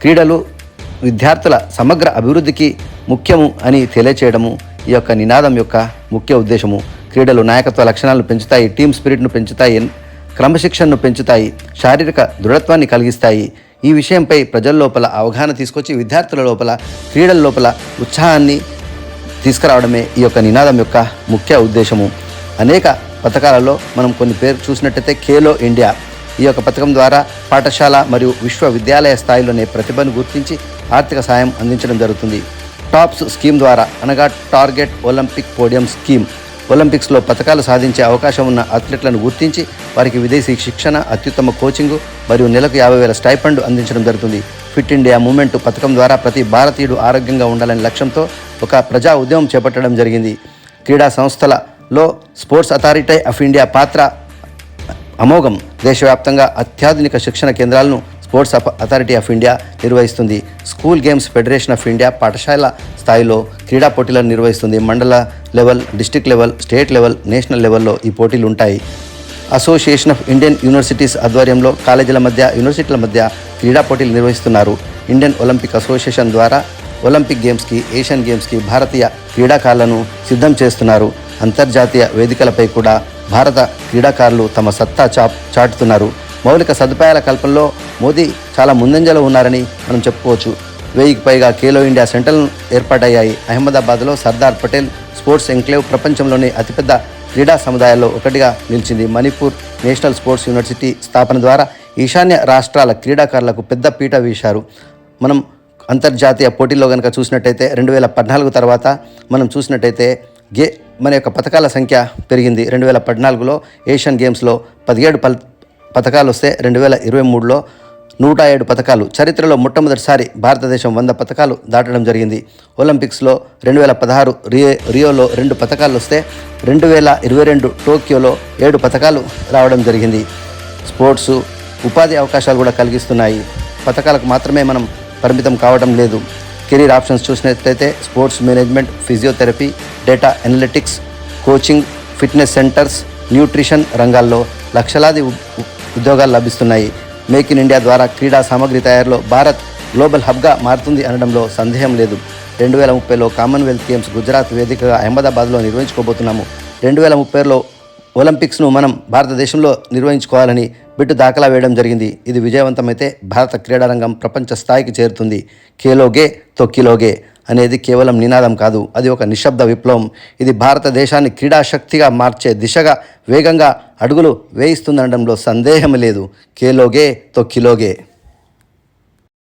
క్రీడలు విద్యార్థుల సమగ్ర అభివృద్ధికి ముఖ్యము అని తెలియచేయడము ఈ యొక్క నినాదం యొక్క ముఖ్య ఉద్దేశము. క్రీడలు నాయకత్వ లక్షణాలను పెంచుతాయి, టీమ్ స్పిరిట్ను పెంచుతాయి, క్రమశిక్షణను పెంచుతాయి, శారీరక దృఢత్వాన్ని కలిగిస్తాయి. ఈ విషయంపై ప్రజల లోపల అవగాహన తీసుకొచ్చి విద్యార్థుల లోపల క్రీడల లోపల ఉత్సాహాన్ని తీసుకురావడమే ఈ యొక్క నినాదం యొక్క ముఖ్య ఉద్దేశము. అనేక పథకాలలో మనం కొన్ని పేరు చూసినట్టయితే ఖేలో ఇండియా, ఈ యొక్క పథకం ద్వారా పాఠశాల మరియు విశ్వవిద్యాలయ స్థాయిలోనే ప్రతిభను గుర్తించి ఆర్థిక సాయం అందించడం జరుగుతుంది. టాప్స్ స్కీమ్ ద్వారా అనగా టార్గెట్ ఒలింపిక్ పోడియం స్కీమ్, ఒలింపిక్స్లో పథకాలు సాధించే అవకాశం ఉన్న అథ్లెట్లను గుర్తించి వారికి విదేశీ శిక్షణ, అత్యుత్తమ కోచింగు మరియు నెలకు 50,000 స్టైఫండ్ అందించడం జరుగుతుంది. ఫిట్ ఇండియా మూవ్మెంట్ పథకం ద్వారా ప్రతి భారతీయుడు ఆరోగ్యంగా ఉండాలనే లక్ష్యంతో ఒక ప్రజా ఉద్యమం చేపట్టడం జరిగింది. క్రీడా సంస్థలలో స్పోర్ట్స్ అథారిటీ ఆఫ్ ఇండియా పాత్ర అమోఘం. దేశవ్యాప్తంగా అత్యాధునిక శిక్షణ కేంద్రాలను స్పోర్ట్స్ అథారిటీ ఆఫ్ ఇండియా నిర్వహిస్తుంది. School games federation of India పాఠశాల స్థాయిలో క్రీడా పోటీలను నిర్వహిస్తుంది. మండల level, district level, state level, national లెవెల్లో ఈ పోటీలు ఉంటాయి. అసోసియేషన్ ఆఫ్ ఇండియన్ యూనివర్సిటీస్ ఆధ్వర్యంలో కాలేజీల మధ్య, యూనివర్సిటీల మధ్య క్రీడా పోటీలు నిర్వహిస్తున్నారు. ఇండియన్ ఒలింపిక్ అసోసియేషన్ ద్వారా ఒలింపిక్ గేమ్స్కి, ఏషియన్ గేమ్స్కి భారతీయ క్రీడాకారులను సిద్ధం చేస్తున్నారు. అంతర్జాతీయ వేదికలపై కూడా భారత క్రీడాకారులు తమ సత్తా చాటుతున్నారు. మౌలిక సదుపాయాల కల్పనలో మోదీ చాలా ముందంజలో ఉన్నారని మనం చెప్పుకోవచ్చు. 1000కి పైగా ఖేలో ఇండియా సెంటర్లు ఏర్పాటయ్యాయి. అహ్మదాబాద్లో సర్దార్ పటేల్ స్పోర్ట్స్ ఎంక్లేవ్ ప్రపంచంలోని అతిపెద్ద క్రీడా సముదాయాల్లో ఒకటిగా నిలిచింది. మణిపూర్ నేషనల్ స్పోర్ట్స్ యూనివర్సిటీ స్థాపన ద్వారా ఈశాన్య రాష్ట్రాల క్రీడాకారులకు పెద్ద పీట వేశారు. మనం అంతర్జాతీయ పోటీల్లో కనుక చూసినట్టయితే 2014 తర్వాత మనం చూసినట్టయితే మన యొక్క పథకాల సంఖ్య పెరిగింది. 2014లో ఏషియన్ గేమ్స్లో 17 పథకాలు వస్తే 2023లో 107 పథకాలు. చరిత్రలో మొట్టమొదటిసారి భారతదేశం 100 పథకాలు దాటడం జరిగింది. ఒలింపిక్స్లో 2016 రియోలో 2 పథకాలు వస్తే 2022 టోక్యోలో 7 పథకాలు రావడం జరిగింది. స్పోర్ట్స్ ఉపాధి అవకాశాలు కూడా కలిగిస్తున్నాయి. పథకాలకు మాత్రమే మనం పరిమితం కావడం లేదు. కెరీర్ ఆప్షన్స్ చూసినట్లయితే sports management, physiotherapy, data analytics, coaching, fitness centres, nutrition రంగాల్లో లక్షలాది ఉద్యోగాలు లభిస్తున్నాయి. మేక్ ఇన్ ఇండియా ద్వారా క్రీడా సామగ్రి తయారీలో భారత్ గ్లోబల్ హబ్గా మారుతుంది అనడంలో సందేహం లేదు. 2030లో కామన్వెల్త్ గేమ్స్ గుజరాత్ వేదికగా అహ్మదాబాద్లో నిర్వహించుకోబోతున్నాము. 2030లో ఒలింపిక్స్ను మనం భారతదేశంలో నిర్వహించుకోవాలని బిడ్డు దాఖలా వేయడం జరిగింది. ఇది విజయవంతమైతే భారత క్రీడారంగం ప్రపంచ స్థాయికి చేరుతుంది. ఖేలోగే తో కిలోగే అనేది కేవలం నినాదం కాదు, అది ఒక నిశ్శబ్ద విప్లవం. ఇది భారతదేశాన్ని క్రీడాశక్తిగా మార్చే దిశగా వేగంగా అడుగులు వేయిస్తుందనడంలో సందేహం లేదు. ఖేలోగే తో కిలోగే.